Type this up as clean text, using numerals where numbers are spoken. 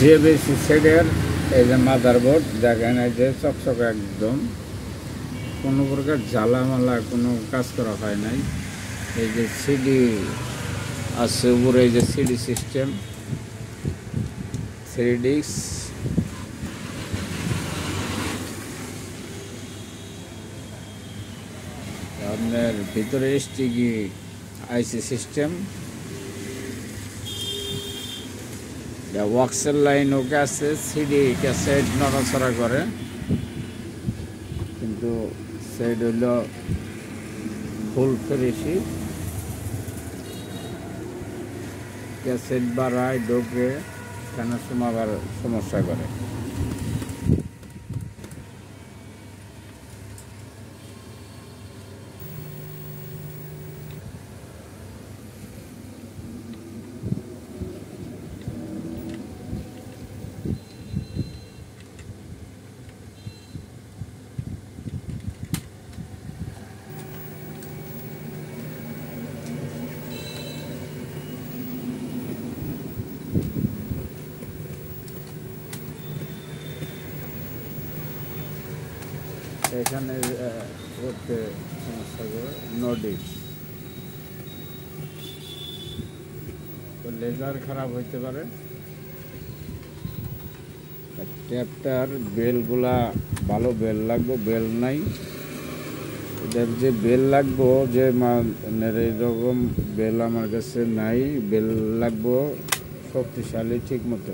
জিএবিসি সেটের এই যে মাদারবোর্ড দেখেন, এই যে চকচকে একদম, কোনো প্রকার জ্বালামালা কোনো কাজ করা হয় নাই। এই যে সিডি আছে উপরে, এই যে সিডি সিস্টেম, 3 ডিস্ক, আপনার ভিতরে স্টিকি আইসি সিস্টেম, ওয়াক্সের লাইন ওকে আছে। সিডি ক্যাসেট নড়াচড়া করে, কিন্তু সেট হইল ফুল ফ্রেশই। ক্যাসেট বাড়ায় ঢোকে, কেন সময় আবার সমস্যা করে। এখানে করতে সমস্যা করে নোডিস, তো লেজার খারাপ হইতে পারে। ট্যাপটার বেলগুলা ভালো বেল লাগবে, বেল নাই। এটার যে বেল লাগবো, যে এরকম বেল আমার কাছে নাই। বেল লাগবো শক্তিশালী ঠিক মতো।